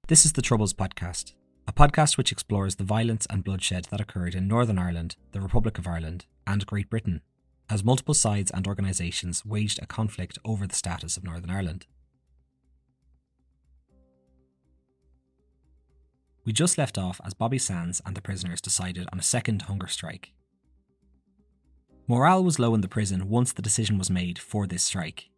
This is the Troubles podcast, a podcast which explores the violence and bloodshed that occurred in Northern Ireland, the Republic of Ireland, and Great Britain, as multiple sides and organisations waged a conflict over the status of Northern Ireland. We just left off as Bobby Sands and the prisoners decided on a second hunger strike. Morale was low in the prison once the decision was made for this strike.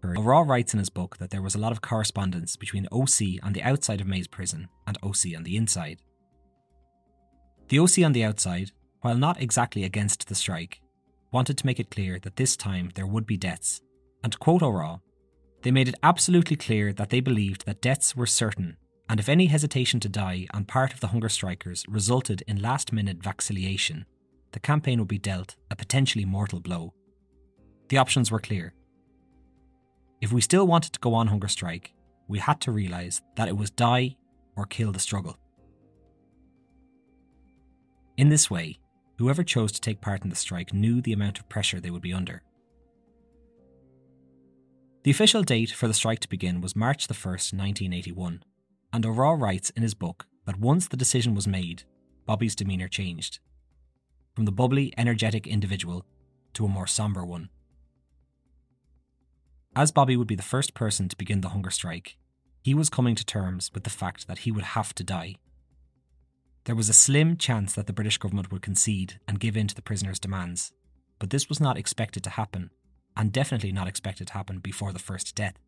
O'Raw writes in his book that there was a lot of correspondence between OC on the outside of Maze Prison and OC on the inside. The OC on the outside, while not exactly against the strike, wanted to make it clear that this time there would be deaths, and to quote O'Raw, "They made it absolutely clear that they believed that deaths were certain, and if any hesitation to die on part of the hunger strikers resulted in last-minute vacillation, the campaign would be dealt a potentially mortal blow. The options were clear. If we still wanted to go on hunger strike, we had to realise that it was die or kill the struggle." In this way, whoever chose to take part in the strike knew the amount of pressure they would be under. The official date for the strike to begin was March the 1st, 1981, and O'Raw writes in his book that once the decision was made, Bobby's demeanour changed, from the bubbly, energetic individual to a more sombre one. As Bobby would be the first person to begin the hunger strike, he was coming to terms with the fact that he would have to die. There was a slim chance that the British government would concede and give in to the prisoners' demands, but this was not expected to happen, and definitely not expected to happen before the first death.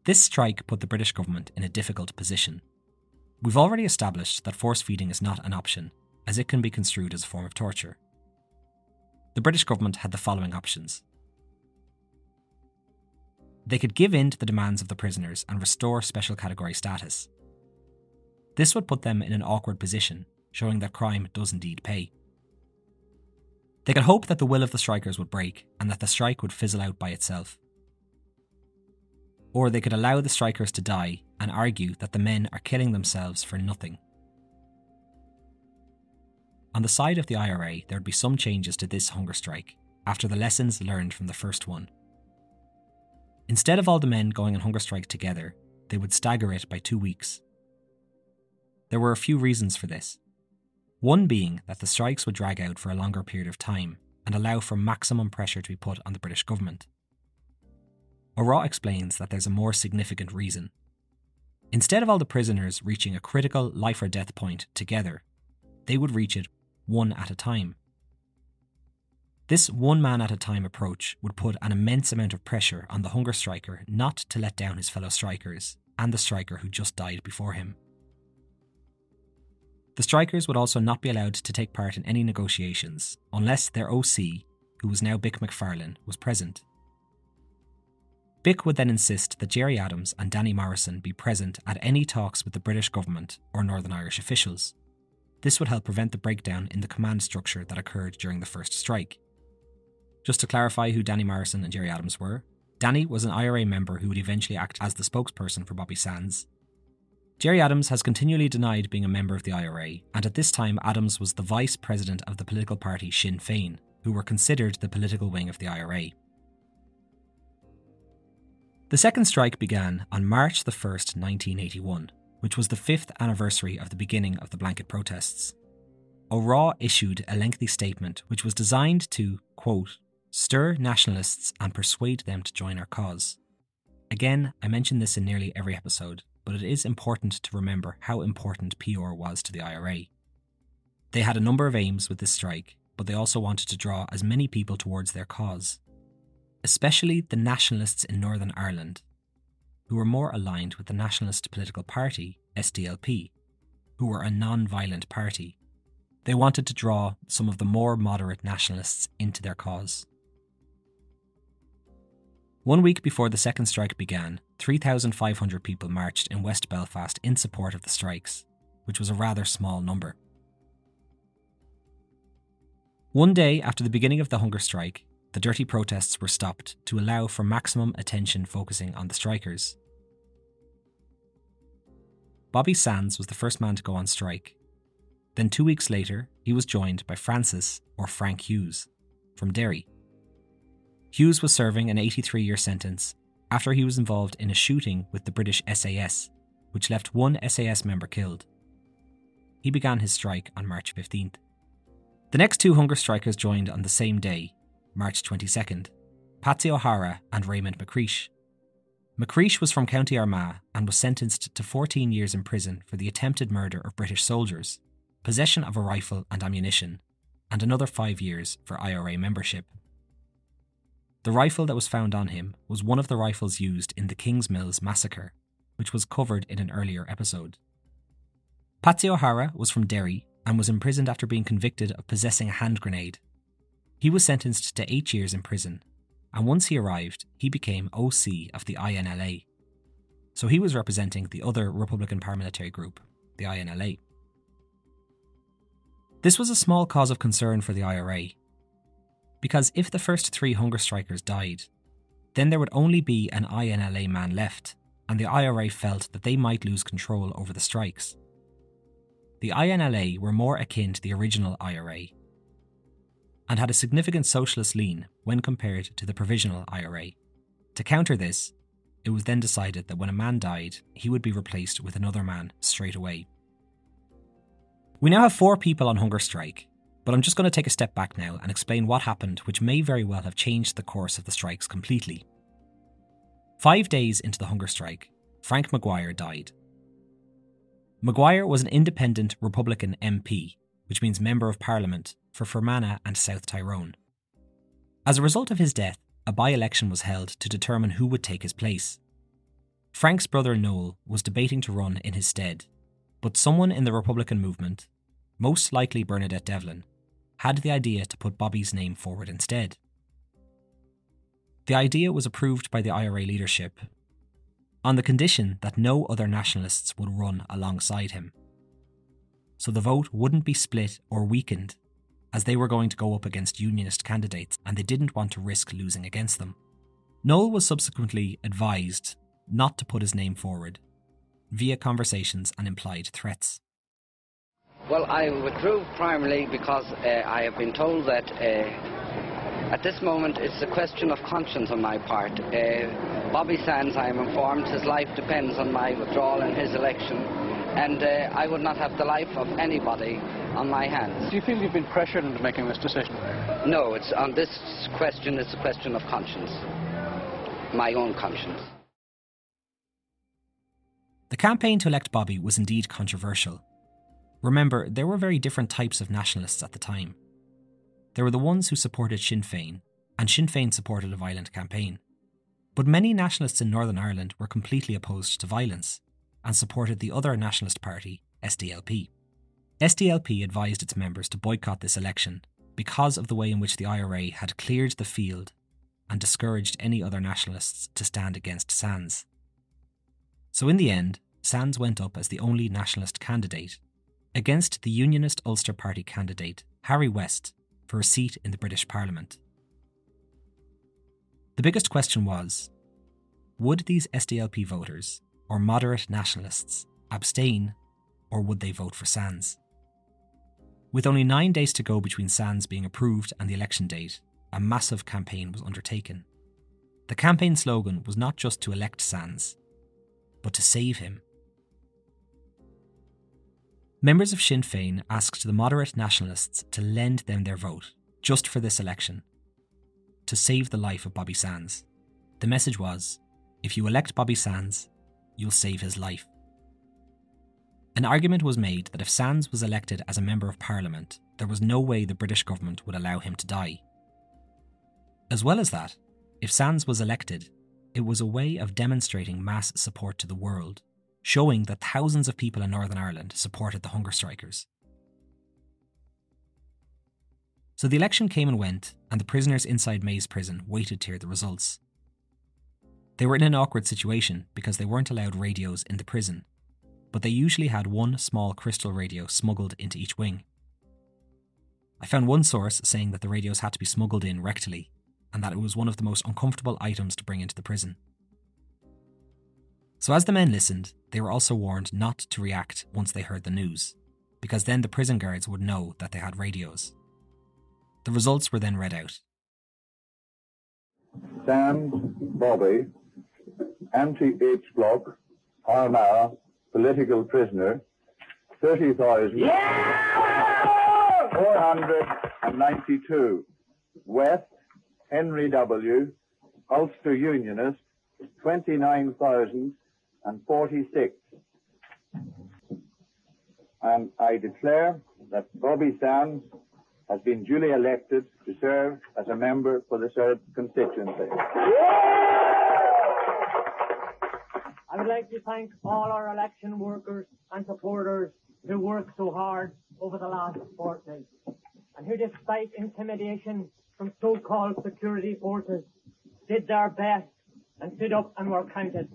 This strike put the British government in a difficult position. We've already established that force feeding is not an option, as it can be construed as a form of torture. The British government had the following options. They could give in to the demands of the prisoners and restore special category status. This would put them in an awkward position, showing that crime does indeed pay. They could hope that the will of the strikers would break and that the strike would fizzle out by itself. Or they could allow the strikers to die and argue that the men are killing themselves for nothing. On the side of the IRA, there would be some changes to this hunger strike after the lessons learned from the first one. Instead of all the men going on hunger strike together, they would stagger it by 2 weeks. There were a few reasons for this. One being that the strikes would drag out for a longer period of time and allow for maximum pressure to be put on the British government. O'Raw explains that there's a more significant reason. Instead of all the prisoners reaching a critical life or death point together, they would reach it one at a time. This one man at a time approach would put an immense amount of pressure on the hunger striker not to let down his fellow strikers and the striker who just died before him. The strikers would also not be allowed to take part in any negotiations unless their OC, who was now Bic McFarlane, was present. Bic would then insist that Gerry Adams and Danny Morrison be present at any talks with the British government or Northern Irish officials. This would help prevent the breakdown in the command structure that occurred during the first strike. Just to clarify who Danny Morrison and Gerry Adams were, Danny was an IRA member who would eventually act as the spokesperson for Bobby Sands. Gerry Adams has continually denied being a member of the IRA, and at this time Adams was the vice president of the political party Sinn Féin, who were considered the political wing of the IRA. The second strike began on March the 1st, 1981, which was the 5th anniversary of the beginning of the blanket protests. O'Raw issued a lengthy statement which was designed to, quote, "stir nationalists and persuade them to join our cause." Again, I mention this in nearly every episode, but it is important to remember how important PR was to the IRA. They had a number of aims with this strike, but they also wanted to draw as many people towards their cause, especially the nationalists in Northern Ireland, who were more aligned with the nationalist political party, SDLP, who were a non-violent party. They wanted to draw some of the more moderate nationalists into their cause. 1 week before the second strike began, 3,500 people marched in West Belfast in support of the strikes, which was a rather small number. One day after the beginning of the hunger strike, the dirty protests were stopped to allow for maximum attention focusing on the strikers. Bobby Sands was the first man to go on strike. Then 2 weeks later, he was joined by Francis, or Frank Hughes, from Derry. Hughes was serving an 83-year sentence after he was involved in a shooting with the British SAS, which left one SAS member killed. He began his strike on March 15th. The next two hunger strikers joined on the same day, March 22nd, Patsy O'Hara and Raymond McCreesh. McCreesh was from County Armagh and was sentenced to 14 years in prison for the attempted murder of British soldiers, possession of a rifle and ammunition, and another 5 years for IRA membership. The rifle that was found on him was one of the rifles used in the King's Mills massacre, which was covered in an earlier episode. Patsy O'Hara was from Derry and was imprisoned after being convicted of possessing a hand grenade. He was sentenced to 8 years in prison, and once he arrived, he became OC of the INLA. So he was representing the other Republican paramilitary group, the INLA. This was a small cause of concern for the IRA, because if the first 3 hunger strikers died, then there would only be an INLA man left, and the IRA felt that they might lose control over the strikes. The INLA were more akin to the original IRA, and had a significant socialist lean when compared to the provisional IRA. To counter this, it was then decided that when a man died, he would be replaced with another man straight away. We now have 4 people on hunger strike, but I'm just going to take a step back now and explain what happened, which may very well have changed the course of the strikes completely. 5 days into the hunger strike, Frank Maguire died. Maguire was an independent Republican MP, which means Member of Parliament, for Fermanagh and South Tyrone. As a result of his death, a by-election was held to determine who would take his place. Frank's brother Noel was debating to run in his stead, but someone in the Republican movement, most likely Bernadette Devlin, had the idea to put Bobby's name forward instead. The idea was approved by the IRA leadership, on the condition that no other nationalists would run alongside him. So the vote wouldn't be split or weakened, as they were going to go up against unionist candidates and they didn't want to risk losing against them. Noel was subsequently advised not to put his name forward, via conversations and implied threats. Well, I withdrew primarily because I have been told that at this moment it's a question of conscience on my part. Bobby Sands, I am informed, his life depends on my withdrawal in his election, and I would not have the life of anybody on my hands. Do you feel you've been pressured into making this decision? No, it's on this question, it's a question of conscience, my own conscience. The campaign to elect Bobby was indeed controversial. Remember, there were very different types of nationalists at the time. There were the ones who supported Sinn Féin, and Sinn Féin supported a violent campaign. But many nationalists in Northern Ireland were completely opposed to violence, and supported the other nationalist party, SDLP. SDLP advised its members to boycott this election because of the way in which the IRA had cleared the field and discouraged any other nationalists to stand against Sands. So in the end, Sands went up as the only nationalist candidate against the Unionist Ulster Party candidate, Harry West, for a seat in the British Parliament. The biggest question was, would these SDLP voters, or moderate nationalists, abstain, or would they vote for Sands? With only 9 days to go between Sands being approved and the election date, a massive campaign was undertaken. The campaign slogan was not just to elect Sands, but to save him. Members of Sinn Féin asked the moderate nationalists to lend them their vote, just for this election, to save the life of Bobby Sands. The message was, if you elect Bobby Sands, you'll save his life. An argument was made that if Sands was elected as a Member of Parliament, there was no way the British government would allow him to die. As well as that, if Sands was elected, it was a way of demonstrating mass support to the world, showing that thousands of people in Northern Ireland supported the hunger strikers. So the election came and went, and the prisoners inside Maze Prison waited to hear the results. They were in an awkward situation because they weren't allowed radios in the prison, but they usually had one small crystal radio smuggled into each wing. I found one source saying that the radios had to be smuggled in rectally, and that it was one of the most uncomfortable items to bring into the prison. So as the men listened, they were also warned not to react once they heard the news, because then the prison guards would know that they had radios. The results were then read out. Sands, Bobby, anti-H block, Armagh, political prisoner, 30,492. West, Henry W., Ulster Unionist, 29,046. And I declare that Bobby Sands has been duly elected to serve as a member for the said constituency. I would like to thank all our election workers and supporters who worked so hard over the last fortnight and who, despite intimidation from so-called security forces, did their best and stood up and were counted.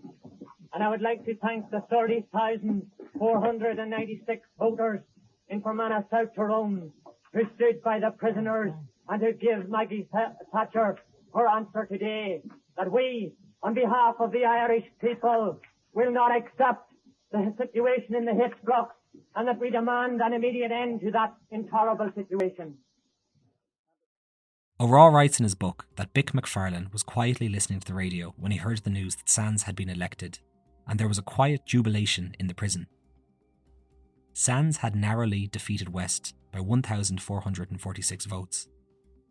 And I would like to thank the 30,496 voters in Fermanagh South Tyrone who stood by the prisoners and who give Maggie Thatcher her answer today that we, on behalf of the Irish people, will not accept the situation in the H block and that we demand an immediate end to that intolerable situation. O'Raw writes in his book that Bick McFarlane was quietly listening to the radio when he heard the news that Sands had been elected, and there was a quiet jubilation in the prison. Sands had narrowly defeated West by 1,446 votes.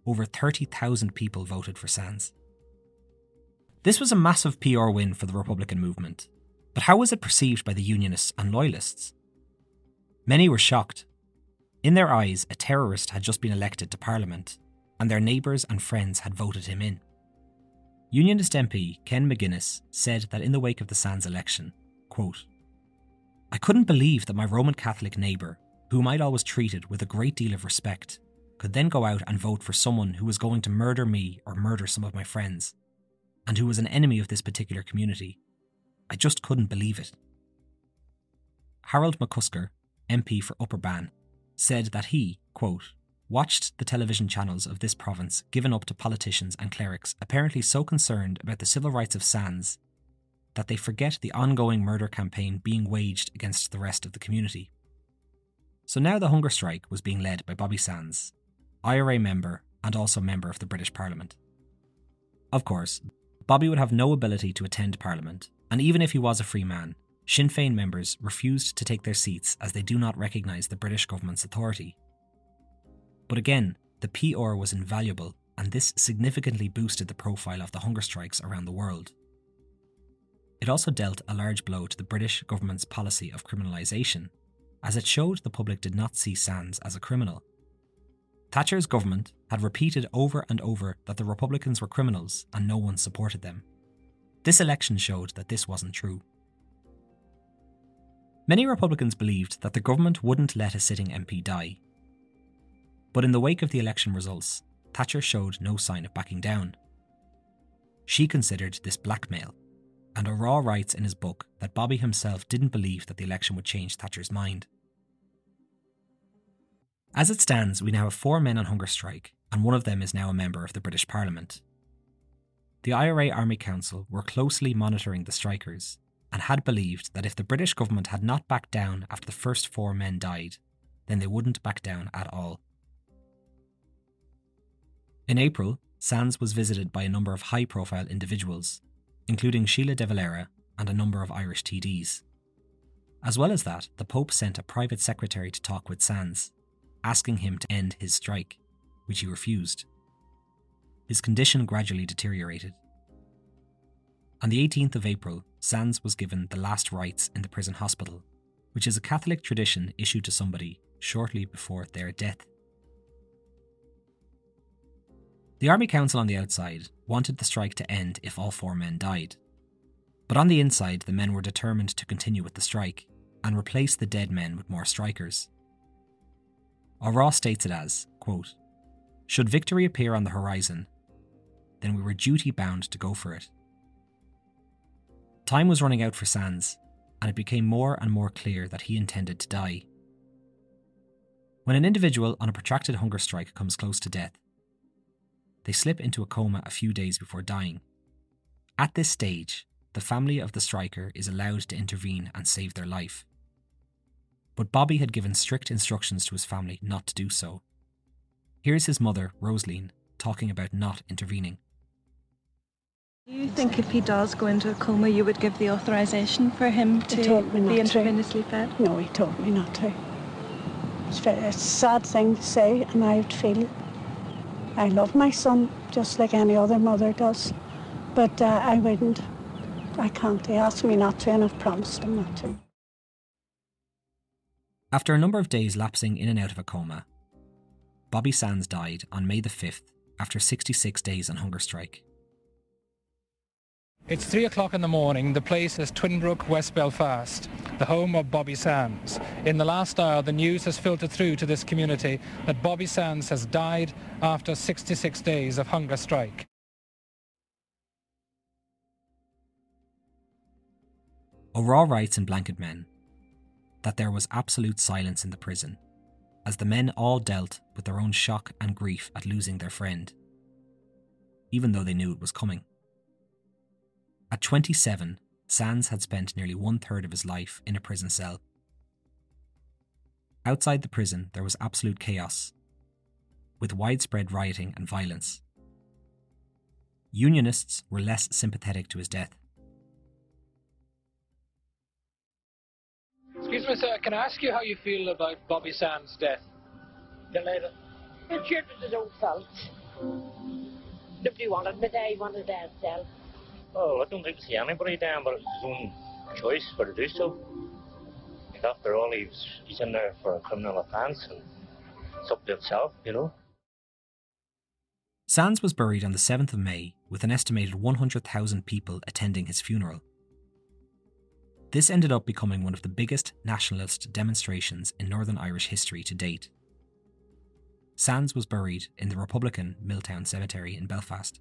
Over 30,000 people voted for Sands. This was a massive PR win for the Republican movement, but how was it perceived by the Unionists and Loyalists? Many were shocked. In their eyes, a terrorist had just been elected to Parliament, and their neighbours and friends had voted him in. Unionist MP Ken McGuinness said that in the wake of the Sands election, quote, "I couldn't believe that my Roman Catholic neighbour, whom I'd always treated with a great deal of respect, could then go out and vote for someone who was going to murder me or murder some of my friends, and who was an enemy of this particular community. I just couldn't believe it." Harold McCusker, MP for Upper Bann, said that he, quote, "watched the television channels of this province given up to politicians and clerics apparently so concerned about the civil rights of Sands that they forget the ongoing murder campaign being waged against the rest of the community." So now the hunger strike was being led by Bobby Sands, IRA member and also member of the British Parliament. Of course, Bobby would have no ability to attend Parliament, and even if he was a free man, Sinn Féin members refused to take their seats as they do not recognise the British government's authority. But again, the PR was invaluable, and this significantly boosted the profile of the hunger strikes around the world. It also dealt a large blow to the British government's policy of criminalisation, as it showed the public did not see Sands as a criminal. Thatcher's government had repeated over and over that the Republicans were criminals and no one supported them. This election showed that this wasn't true. Many Republicans believed that the government wouldn't let a sitting MP die. But in the wake of the election results, Thatcher showed no sign of backing down. She considered this blackmail, and O'Raw writes in his book that Bobby himself didn't believe that the election would change Thatcher's mind. As it stands, we now have 4 men on hunger strike, and one of them is now a member of the British Parliament. The IRA Army Council were closely monitoring the strikers, and had believed that if the British government had not backed down after the first 4 men died, then they wouldn't back down at all. In April, Sands was visited by a number of high-profile individuals, including Sheila de Valera and a number of Irish TDs. As well as that, the Pope sent a private secretary to talk with Sands, asking him to end his strike, which he refused. His condition gradually deteriorated. On the 18th of April, Sands was given the last rites in the prison hospital, which is a Catholic tradition issued to somebody shortly before their death. The Army Council on the outside wanted the strike to end if all 4 men died. But on the inside, the men were determined to continue with the strike and replace the dead men with more strikers. O'Raw states it as, quote, "Should victory appear on the horizon, then we were duty-bound to go for it." Time was running out for Sands, and it became more and more clear that he intended to die. When an individual on a protracted hunger strike comes close to death, they slip into a coma a few days before dying. At this stage, the family of the striker is allowed to intervene and save their life. But Bobby had given strict instructions to his family not to do so. Here's his mother, Rosaleen, talking about not intervening. Do you think if he does go into a coma, you would give the authorisation for him to be intravenously fed? No, he told me not to. It's a sad thing to say, and I would feel I love my son just like any other mother does, but I wouldn't. I can't. He asked me not to, and I've promised him not to. After a number of days lapsing in and out of a coma, Bobby Sands died on May the 5th after 66 days on hunger strike. It's 3 o'clock in the morning. The place is Twinbrook, West Belfast, the home of Bobby Sands. In the last hour, the news has filtered through to this community that Bobby Sands has died after 66 days of hunger strike. O'Raw writes in Blanket Men that there was absolute silence in the prison, as the men all dealt with their own shock and grief at losing their friend, even though they knew it was coming. At 27, Sands had spent nearly 1/3 of his life in a prison cell. Outside the prison, there was absolute chaos, with widespread rioting and violence. Unionists were less sympathetic to his death. Excuse me, sir, can I ask you how you feel about Bobby Sands' death? Delighted. The shit was his own fault. Nobody wanted him to die, he wanted to die himself. Oh, I don't think see anybody down, but it's his own choice for to do so. And after all, he's in there for a criminal offence, and it's up to himself, you know. Sands was buried on the 7th of May, with an estimated 100,000 people attending his funeral. This ended up becoming one of the biggest nationalist demonstrations in Northern Irish history to date. Sands was buried in the Republican Milltown Cemetery in Belfast.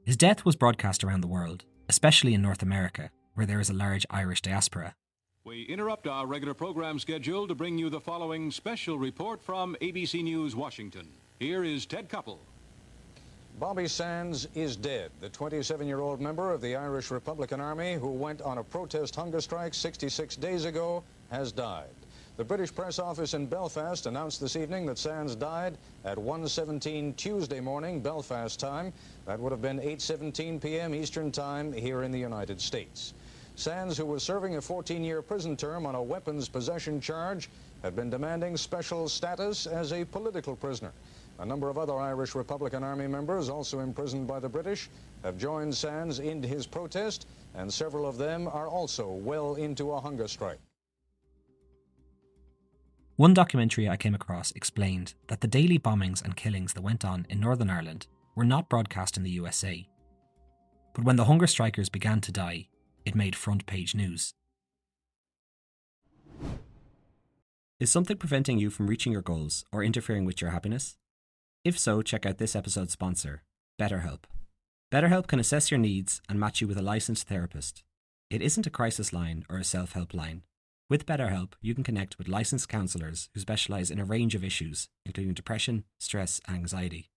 His death was broadcast around the world, especially in North America, where there is a large Irish diaspora. We interrupt our regular program schedule to bring you the following special report from ABC News, Washington. Here is Ted Koppel. Bobby Sands is dead. The 27-year-old member of the Irish Republican Army who went on a protest hunger strike 66 days ago has died. The British Press Office in Belfast announced this evening that Sands died at 1:17 Tuesday morning, Belfast time. That would have been 8:17 p.m. Eastern Time here in the United States. Sands, who was serving a 14-year prison term on a weapons possession charge, had been demanding special status as a political prisoner. A number of other Irish Republican Army members, also imprisoned by the British, have joined Sands in his protest, and several of them are also well into a hunger strike. One documentary I came across explained that the daily bombings and killings that went on in Northern Ireland were not broadcast in the USA. But when the hunger strikers began to die, it made front-page news. Is something preventing you from reaching your goals or interfering with your happiness? If so, check out this episode's sponsor, BetterHelp. BetterHelp can assess your needs and match you with a licensed therapist. It isn't a crisis line or a self-help line. With BetterHelp, you can connect with licensed counsellors who specialise in a range of issues, including depression, stress, and anxiety.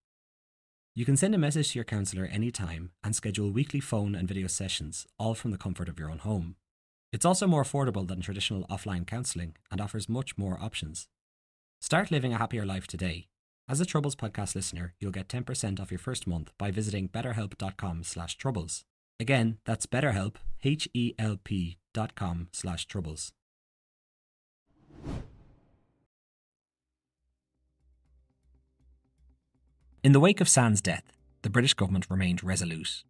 You can send a message to your counsellor anytime and schedule weekly phone and video sessions, all from the comfort of your own home. It's also more affordable than traditional offline counselling and offers much more options. Start living a happier life today. As a Troubles podcast listener, you'll get 10% off your first month by visiting betterhelp.com/troubles. Again, that's BetterHelp, HELP.com/troubles. In the wake of Sands' death, the British government remained resolute,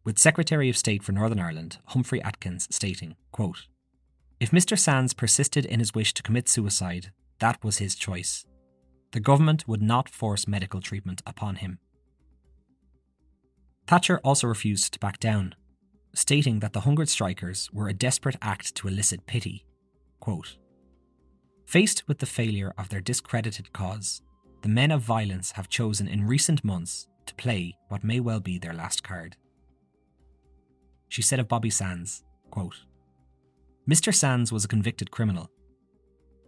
with Secretary of State for Northern Ireland, Humphrey Atkins, stating, quote, "If Mr. Sands persisted in his wish to commit suicide, that was his choice. The government would not force medical treatment upon him." Thatcher also refused to back down, stating that the hungered strikers were a desperate act to elicit pity. Quote, "Faced with the failure of their discredited cause, the men of violence have chosen in recent months to play what may well be their last card." She said of Bobby Sands, quote, "Mr. Sands was a convicted criminal.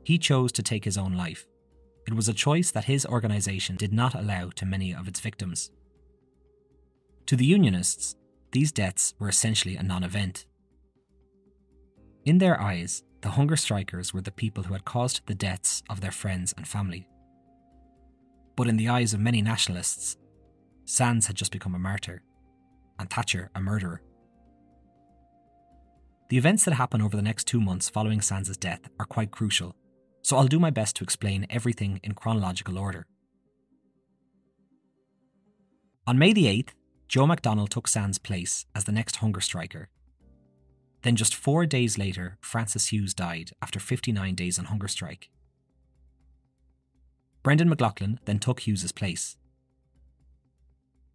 He chose to take his own life. It was a choice that his organisation did not allow to many of its victims." To the Unionists, these deaths were essentially a non-event. In their eyes, the hunger strikers were the people who had caused the deaths of their friends and family. But in the eyes of many nationalists, Sands had just become a martyr. and Thatcher a murderer. The events that happen over the next 2 months following Sands' death are quite crucial, so I'll do my best to explain everything in chronological order. On May the 8th, Joe McDonnell took Sands' place as the next hunger striker. Then just 4 days later, Francis Hughes died after 59 days on hunger strike. Brendan McLaughlin then took Hughes' place.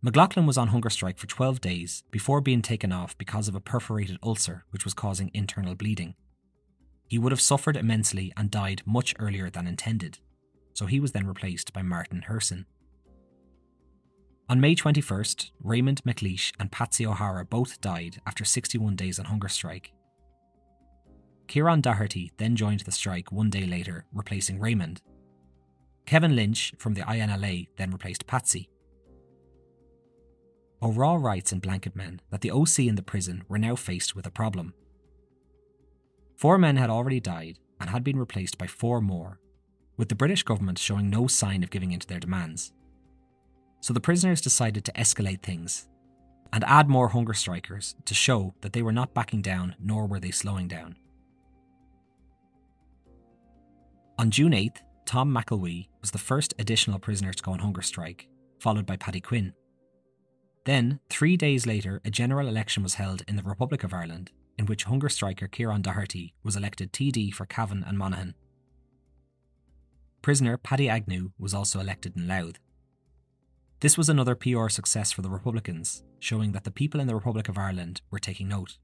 McLaughlin was on hunger strike for 12 days before being taken off because of a perforated ulcer which was causing internal bleeding. He would have suffered immensely and died much earlier than intended, so he was then replaced by Martin Herson. On May 21st, Raymond McLeish and Patsy O'Hara both died after 61 days on hunger strike. Kieran Doherty then joined the strike 1 day later, replacing Raymond. Kevin Lynch from the INLA then replaced Patsy. O'Raw writes in Blanket Men that the OC in the prison were now faced with a problem. 4 men had already died and had been replaced by 4 more, with the British government showing no sign of giving in to their demands. So the prisoners decided to escalate things and add more hunger strikers to show that they were not backing down nor were they slowing down. On June 8th, Tom McElwee was the first additional prisoner to go on hunger strike, followed by Paddy Quinn. Then, 3 days later, a general election was held in the Republic of Ireland, in which hunger striker Kieran Doherty was elected TD for Cavan and Monaghan. Prisoner Paddy Agnew was also elected in Louth. This was another PR success for the Republicans, showing that the people in the Republic of Ireland were taking note.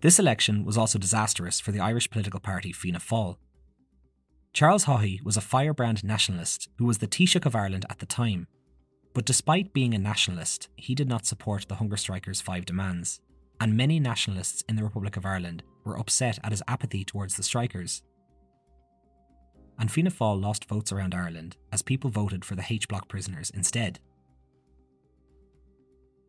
This election was also disastrous for the Irish political party Fianna Fáil. Charles Haughey was a firebrand nationalist who was the Taoiseach of Ireland at the time, but despite being a nationalist, he did not support the hunger strikers' 5 demands, and many nationalists in the Republic of Ireland were upset at his apathy towards the strikers. And Fianna Fáil lost votes around Ireland as people voted for the H-Block prisoners instead.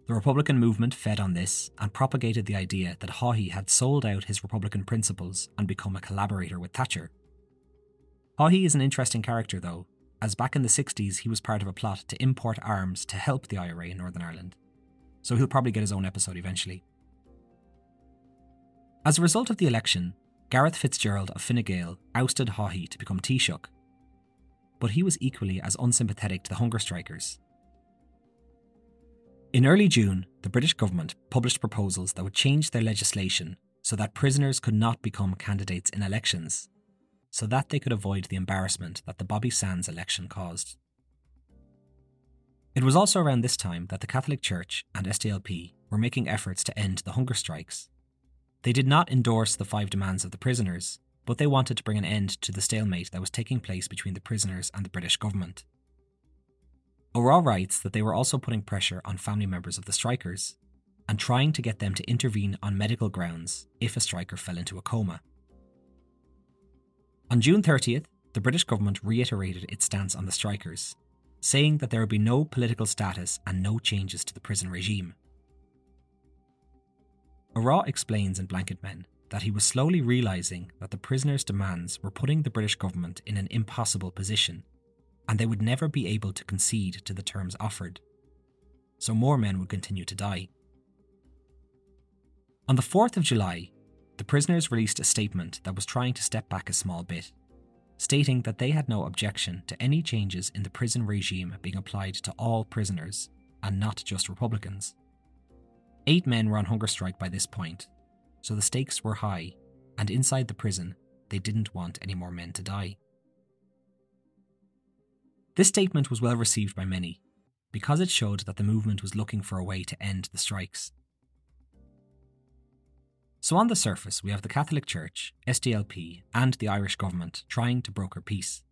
The Republican movement fed on this and propagated the idea that Haughey had sold out his Republican principles and become a collaborator with Thatcher. Haughey is an interesting character though, as back in the 60s he was part of a plot to import arms to help the IRA in Northern Ireland, so he'll probably get his own episode eventually. As a result of the election, Gareth Fitzgerald of Fine Gael ousted Haughey to become Taoiseach, but he was equally as unsympathetic to the hunger strikers. In early June, the British government published proposals that would change their legislation so that prisoners could not become candidates in elections, so that they could avoid the embarrassment that the Bobby Sands election caused. It was also around this time that the Catholic Church and SDLP were making efforts to end the hunger strikes. They did not endorse the 5 demands of the prisoners, but they wanted to bring an end to the stalemate that was taking place between the prisoners and the British government. O'Raw writes that they were also putting pressure on family members of the strikers and trying to get them to intervene on medical grounds if a striker fell into a coma. On June 30th, the British government reiterated its stance on the strikers, saying that there would be no political status and no changes to the prison regime. O'Raw explains in Blanket Men that he was slowly realising that the prisoners' demands were putting the British government in an impossible position, and they would never be able to concede to the terms offered, so more men would continue to die. On the 4th of July, the prisoners released a statement that was trying to step back a small bit, stating that they had no objection to any changes in the prison regime being applied to all prisoners, and not just Republicans. 8 men were on hunger strike by this point, so the stakes were high, and inside the prison, they didn't want any more men to die. This statement was well received by many, because it showed that the movement was looking for a way to end the strikes. So on the surface, we have the Catholic Church, SDLP, and the Irish government trying to broker peace.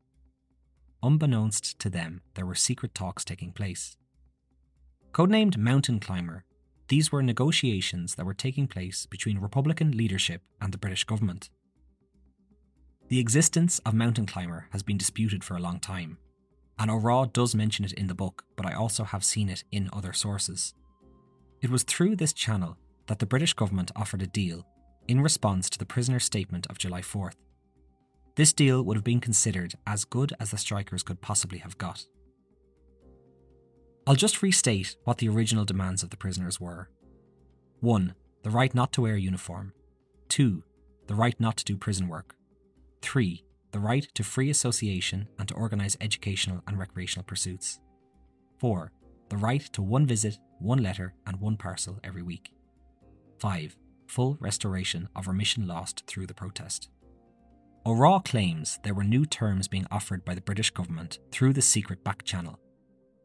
Unbeknownst to them, there were secret talks taking place. Codenamed Mountain Climber, these were negotiations that were taking place between Republican leadership and the British government. The existence of Mountain Climber has been disputed for a long time, and O'Raw does mention it in the book, but I also have seen it in other sources. It was through this channel that the British government offered a deal in response to the prisoner's statement of July 4th. This deal would have been considered as good as the strikers could possibly have got. I'll just restate what the original demands of the prisoners were. 1. The right not to wear a uniform. 2. The right not to do prison work. 3. The right to free association and to organise educational and recreational pursuits. 4. The right to one visit, one letter and one parcel every week. 5. Full restoration of remission lost through the protest. O'Raw claims there were new terms being offered by the British government through the secret back channel.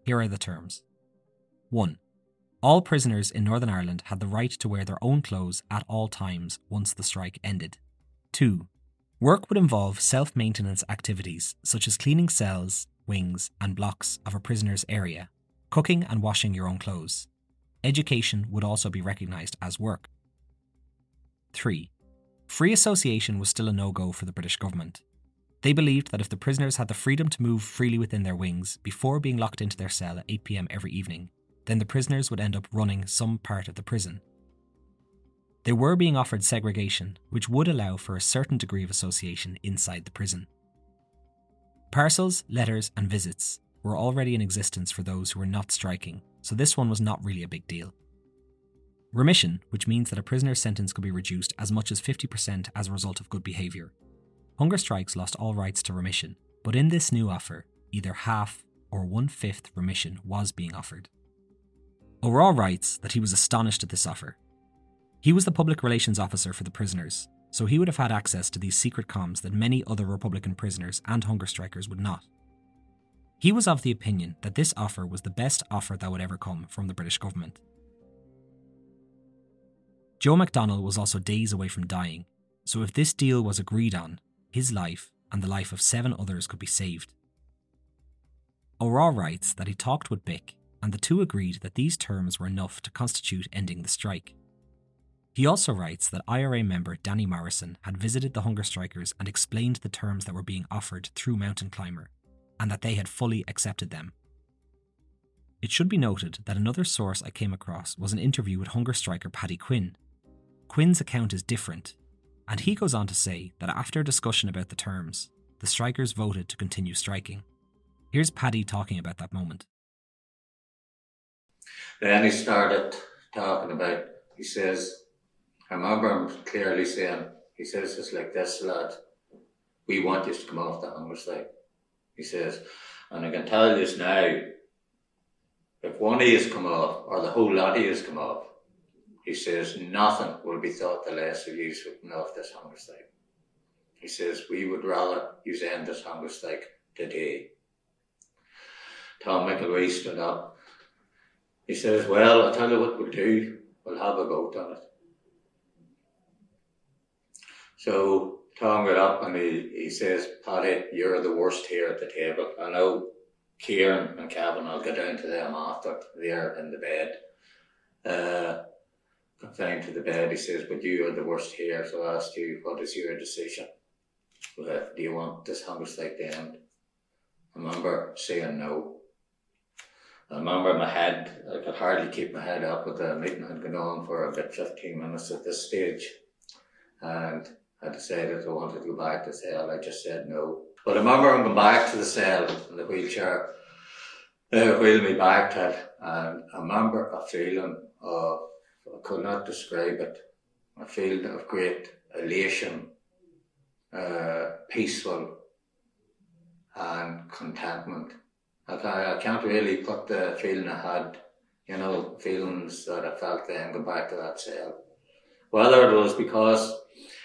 Here are the terms. 1. All prisoners in Northern Ireland had the right to wear their own clothes at all times once the strike ended. 2. Work would involve self-maintenance activities such as cleaning cells, wings and blocks of a prisoner's area, cooking and washing your own clothes. Education would also be recognised as work. 3. Free association was still a no-go for the British government. They believed that if the prisoners had the freedom to move freely within their wings before being locked into their cell at 8 p.m. every evening, then the prisoners would end up running some part of the prison. They were being offered segregation, which would allow for a certain degree of association inside the prison. Parcels, letters and visits were already in existence for those who were not striking, so this one was not really a big deal. Remission, which means that a prisoner's sentence could be reduced as much as 50% as a result of good behaviour. Hunger strikes lost all rights to remission, but in this new offer, either half or 1/5 remission was being offered. O'Raw writes that he was astonished at this offer. He was the public relations officer for the prisoners, so he would have had access to these secret comms that many other Republican prisoners and hunger strikers would not. He was of the opinion that this offer was the best offer that would ever come from the British government. Joe MacDonald was also days away from dying, so if this deal was agreed on, his life and the life of 7 others could be saved. O'Raw writes that he talked with Bick and the two agreed that these terms were enough to constitute ending the strike. He also writes that IRA member Danny Morrison had visited the hunger strikers and explained the terms that were being offered through Mountain Climber, and that they had fully accepted them. It should be noted that another source I came across was an interview with hunger striker Paddy Quinn. Quinn's account is different, and he goes on to say that after a discussion about the terms, the strikers voted to continue striking. Here's Paddy talking about that moment. Then he started talking about, he says, I remember him clearly saying, he says, it's like this, lad, we want you to come off the hunger strike. He says, and I can tell you now, if one of you come off, or the whole lot of you come off, he says, nothing will be thought the less of you for coming off this hunger strike. He says, we would rather you end this hunger strike today. Tom McElwee stood up. He says, well, I'll tell you what we'll do. We'll have a vote on it. So Tom got up and he says, Paddy, you're the worst here at the table. I know Kieran and Kevin, I'll get down to them after. They're in the bed. Confined to the bed, he says, but you are the worst here, so I asked you, what is your decision? Do you want this hunger strike to end? I remember saying no. I remember my head, I could hardly keep my head up, but the meeting had gone on for about 15 minutes at this stage. And I decided I wanted to go back to the cell. I just said no. But I remember I'm going back to the cell in the wheelchair. They wheeled me back to it, and I remember a feeling of, I could not describe it, a feeling of great elation, peaceful and contentment. I can't really put the feeling I had, feelings that I felt then going back to that cell. Whether it was because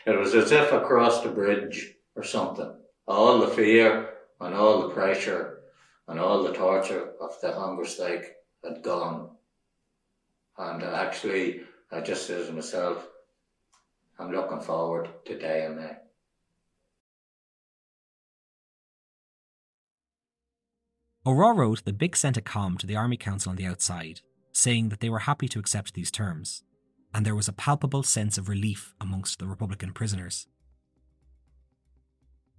it was as if I crossed a bridge or something. All the fear and all the pressure and all the torture of the hunger strike had gone. And actually, I just said to myself, I'm looking forward to dying now. O'Raw wrote that Bick sent a comm to the Army Council on the outside, saying that they were happy to accept these terms, and there was a palpable sense of relief amongst the Republican prisoners.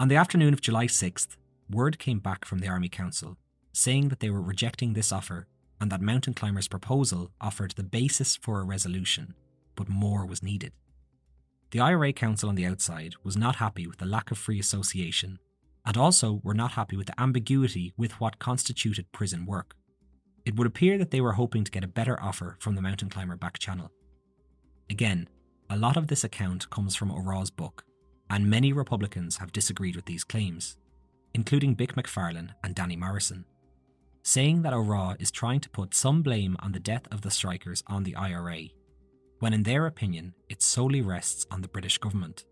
On the afternoon of July 6th, word came back from the Army Council, saying that they were rejecting this offer and that Mountain Climber's proposal offered the basis for a resolution, but more was needed. The IRA Council on the outside was not happy with the lack of free association, and also were not happy with the ambiguity with what constituted prison work. It would appear that they were hoping to get a better offer from the mountain climber back channel. Again, a lot of this account comes from O'Raw's book, and many Republicans have disagreed with these claims, including Bick McFarlane and Danny Morrison, saying that O'Raw is trying to put some blame on the death of the strikers on the IRA, when in their opinion it solely rests on the British government.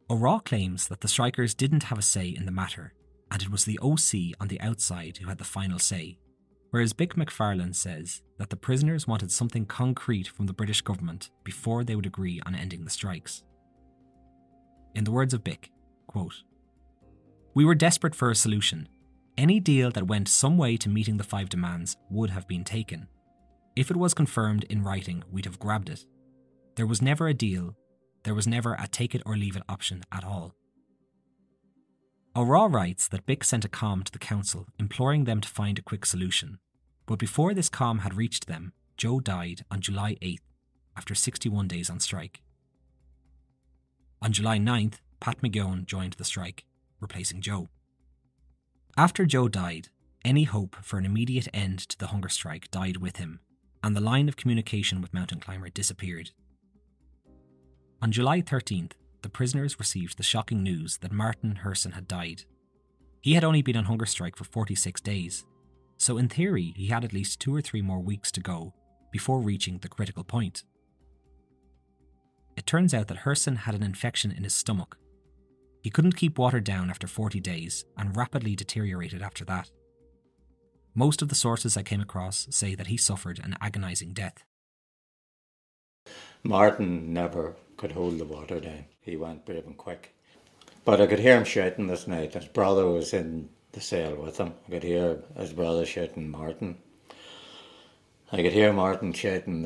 O'Raw claims that the strikers didn't have a say in the matter, and it was the OC on the outside who had the final say, whereas Bick McFarlane says that the prisoners wanted something concrete from the British government before they would agree on ending the strikes. In the words of Bick, quote, "We were desperate for a solution. Any deal that went some way to meeting the 5 demands would have been taken. If it was confirmed in writing, we'd have grabbed it. There was never a deal. There was never a take it or leave it option at all." O'Raw writes that Bick sent a comm to the council imploring them to find a quick solution, but before this comm had reached them, Joe died on July 8th after 61 days on strike. On July 9th, Pat McGeown joined the strike, replacing Joe. After Joe died, any hope for an immediate end to the hunger strike died with him, and the line of communication with Mountain Climber disappeared. On July 13th, the prisoners received the shocking news that Martin Herson had died. He had only been on hunger strike for 46 days, so in theory he had at least 2 or 3 more weeks to go before reaching the critical point. It turns out that Herson had an infection in his stomach. He couldn't keep water down after 40 days and rapidly deteriorated after that. Most of the sources I came across say that he suffered an agonising death. Martin never could hold the water down. He went brave and quick. But I could hear him shouting this night. His brother was in the cell with him. I could hear his brother shouting Martin. I could hear Martin shouting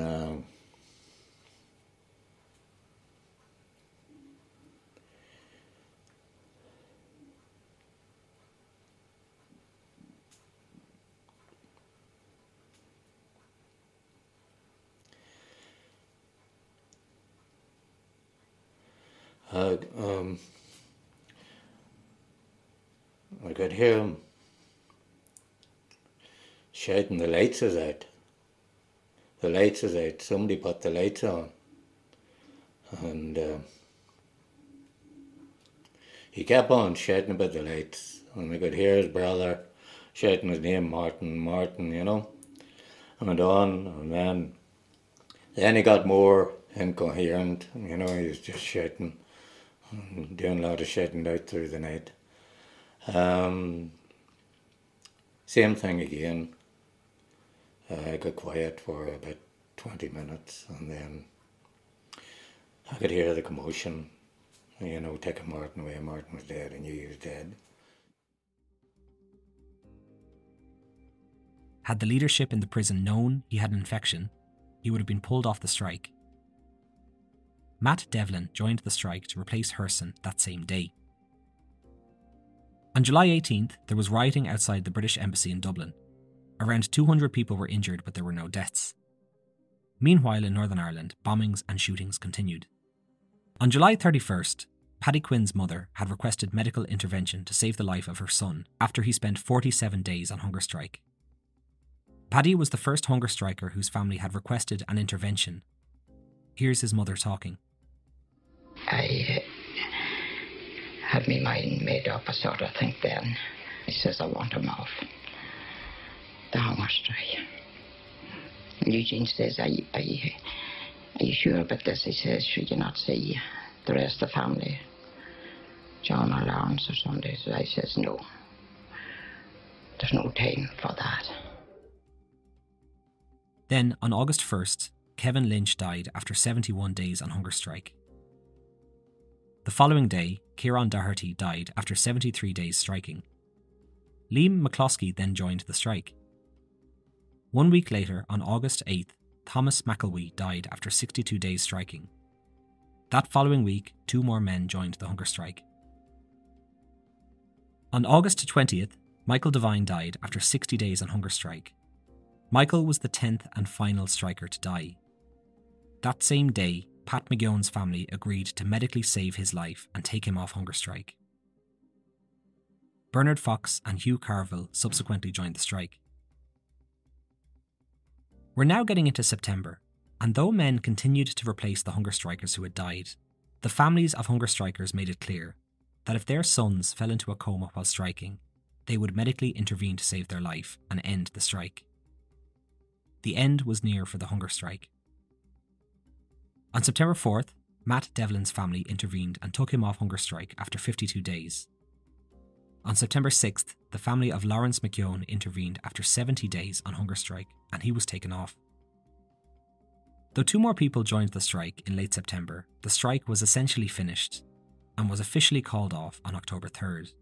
I could hear him shouting, "The lights is out. The lights is out. Somebody put the lights on." And he kept on shouting about the lights, and I could hear his brother shouting his name, Martin, Martin, you know. And on, and then he got more incoherent, you know, he was just shouting, doing a lot of shouting out through the night. Same thing again. I got quiet for about 20 minutes, and then I could hear the commotion, you know, taking Martin away. Martin was dead. I knew he was dead. Had the leadership in the prison known he had an infection, he would have been pulled off the strike. Matt Devlin joined the strike to replace Herson that same day. On July 18th, there was rioting outside the British Embassy in Dublin. Around 200 people were injured, but there were no deaths. Meanwhile, in Northern Ireland, bombings and shootings continued. On July 31st, Paddy Quinn's mother had requested medical intervention to save the life of her son after he spent 47 days on hunger strike. Paddy was the first hunger striker whose family had requested an intervention. Here's his mother talking. I had my mind made up, I sort of think then. He says, I want him off the hunger strike. And Eugene says, are you sure about this? He says, should you not see the rest of the family? John or Lawrence or somebody. So I says, no. There's no time for that. Then, on August 1st, Kevin Lynch died after 71 days on hunger strike. The following day, Kieran Doherty died after 73 days striking. Liam McCloskey then joined the strike. 1 week later, on August 8th, Thomas McElwee died after 62 days striking. That following week, 2 more men joined the hunger strike. On August 20th, Michael Devine died after 60 days on hunger strike. Michael was the 10th and final striker to die. That same day, Pat McGeown's family agreed to medically save his life and take him off hunger strike. Bernard Fox and Hugh Carville subsequently joined the strike. We're now getting into September, and though men continued to replace the hunger strikers who had died, the families of hunger strikers made it clear that if their sons fell into a coma while striking, they would medically intervene to save their life and end the strike. The end was near for the hunger strike. On September 4th, Matt Devlin's family intervened and took him off hunger strike after 52 days. On September 6th, the family of Lawrence McKeown intervened after 70 days on hunger strike, and he was taken off. Though 2 more people joined the strike in late September, the strike was essentially finished and was officially called off on October 3rd.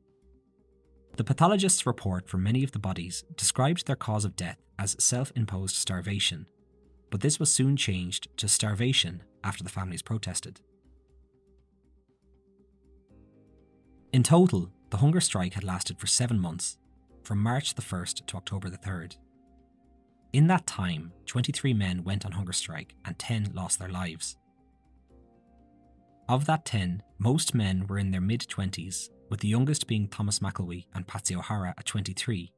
The pathologist's report for many of the bodies described their cause of death as self-imposed starvation, but this was soon changed to starvation after the families protested. In total, the hunger strike had lasted for 7 months, from March the 1st to October the 3rd. In that time, 23 men went on hunger strike and 10 lost their lives. Of that 10, most men were in their mid-20s, with the youngest being Thomas McElwee and Patsy O'Hara at 23,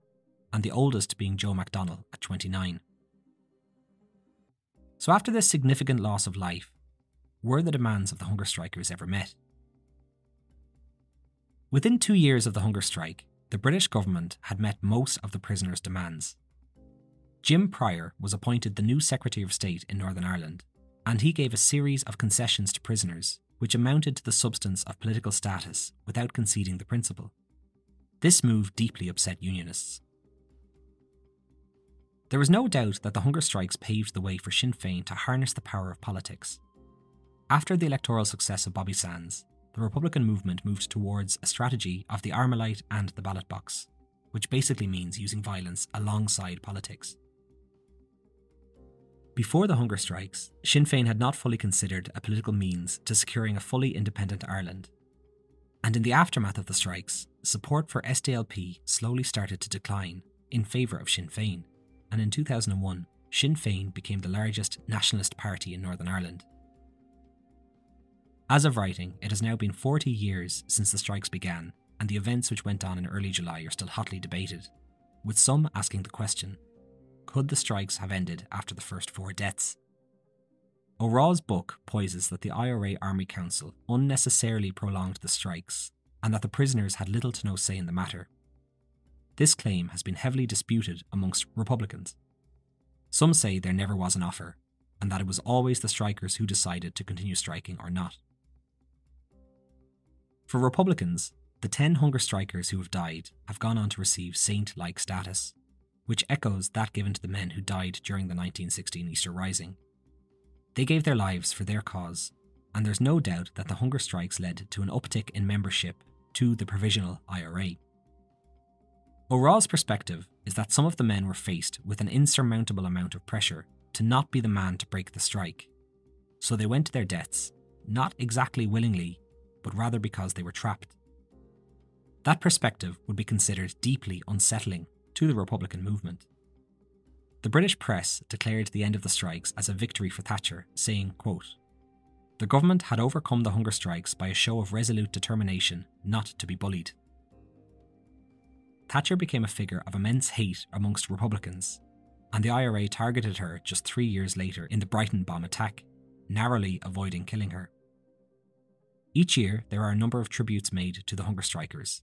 and the oldest being Joe McDonnell at 29. So after this significant loss of life, were the demands of the hunger strikers ever met? Within 2 years of the hunger strike, the British government had met most of the prisoners' demands. Jim Pryor was appointed the new Secretary of State in Northern Ireland, and he gave a series of concessions to prisoners, which amounted to the substance of political status without conceding the principle. This move deeply upset Unionists. There is no doubt that the hunger strikes paved the way for Sinn Féin to harness the power of politics. After the electoral success of Bobby Sands, the Republican movement moved towards a strategy of the Armalite and the ballot box, which basically means using violence alongside politics. Before the hunger strikes, Sinn Féin had not fully considered a political means to securing a fully independent Ireland. And in the aftermath of the strikes, support for SDLP slowly started to decline in favour of Sinn Féin, and in 2001, Sinn Féin became the largest nationalist party in Northern Ireland. As of writing, it has now been 40 years since the strikes began, and the events which went on in early July are still hotly debated, with some asking the question, could the strikes have ended after the first 4 deaths? O'Raw's book poises that the IRA Army Council unnecessarily prolonged the strikes, and that the prisoners had little to no say in the matter. This claim has been heavily disputed amongst Republicans. Some say there never was an offer, and that it was always the strikers who decided to continue striking or not. For Republicans, the 10 hunger strikers who have died have gone on to receive saint-like status, which echoes that given to the men who died during the 1916 Easter Rising. They gave their lives for their cause, and there's no doubt that the hunger strikes led to an uptick in membership to the Provisional IRA. O'Raw's perspective is that some of the men were faced with an insurmountable amount of pressure to not be the man to break the strike, so they went to their deaths, not exactly willingly, but rather because they were trapped. That perspective would be considered deeply unsettling to the Republican movement. The British press declared the end of the strikes as a victory for Thatcher, saying, quote, "The government had overcome the hunger strikes by a show of resolute determination not to be bullied." Thatcher became a figure of immense hate amongst Republicans, and the IRA targeted her just 3 years later in the Brighton bomb attack, narrowly avoiding killing her. Each year, there are a number of tributes made to the hunger strikers.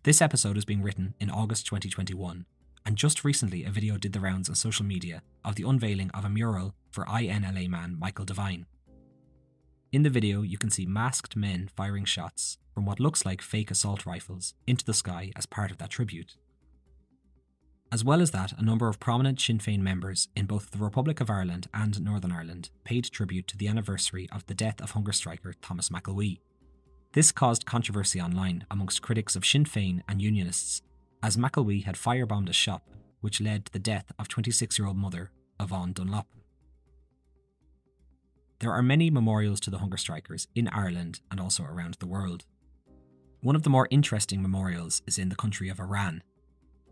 This episode is being written in August 2021, and just recently a video did the rounds on social media of the unveiling of a mural for INLA man Michael Devine. In the video, you can see masked men firing shots from what looks like fake assault rifles into the sky as part of that tribute. As well as that, a number of prominent Sinn Féin members in both the Republic of Ireland and Northern Ireland paid tribute to the anniversary of the death of hunger striker Thomas McElwee. This caused controversy online amongst critics of Sinn Féin and Unionists, as McElwee had firebombed a shop, which led to the death of 26-year-old mother Yvonne Dunlop. There are many memorials to the hunger strikers in Ireland and also around the world. One of the more interesting memorials is in the country of Iran.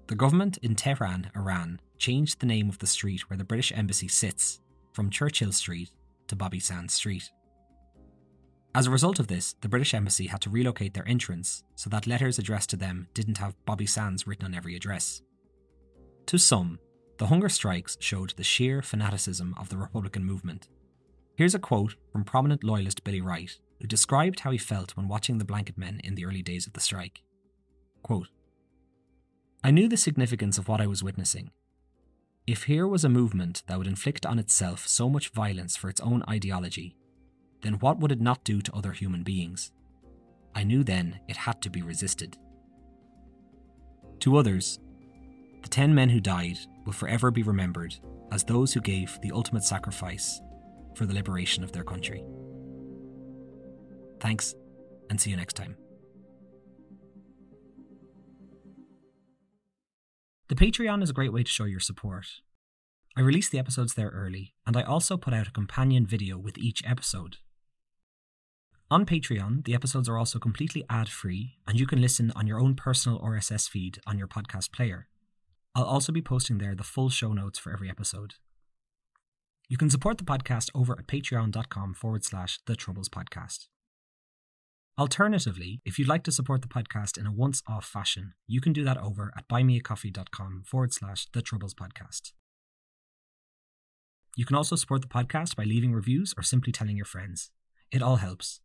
The government in Tehran, Iran, changed the name of the street where the British Embassy sits from Churchill Street to Bobby Sands Street. As a result of this, the British Embassy had to relocate their entrance so that letters addressed to them didn't have Bobby Sands written on every address. To some, The hunger strikes showed the sheer fanaticism of the Republican movement. Here's a quote from prominent loyalist Billy Wright, who described how he felt when watching the blanket men in the early days of the strike. Quote, "I knew the significance of what I was witnessing. If here was a movement that would inflict on itself so much violence for its own ideology, then what would it not do to other human beings? I knew then it had to be resisted." To others, the 10 men who died will forever be remembered as those who gave the ultimate sacrifice for the liberation of their country. Thanks, and see you next time. The Patreon is a great way to show your support. I release the episodes there early, and I also put out a companion video with each episode. On Patreon, the episodes are also completely ad-free, and you can listen on your own personal RSS feed on your podcast player. I'll also be posting there the full show notes for every episode. You can support the podcast over at patreon.com/thetroubles-podcast. Alternatively, if you'd like to support the podcast in a once-off fashion, you can do that over at buymeacoffee.com/thetroubles-podcast. You can also support the podcast by leaving reviews or simply telling your friends. It all helps.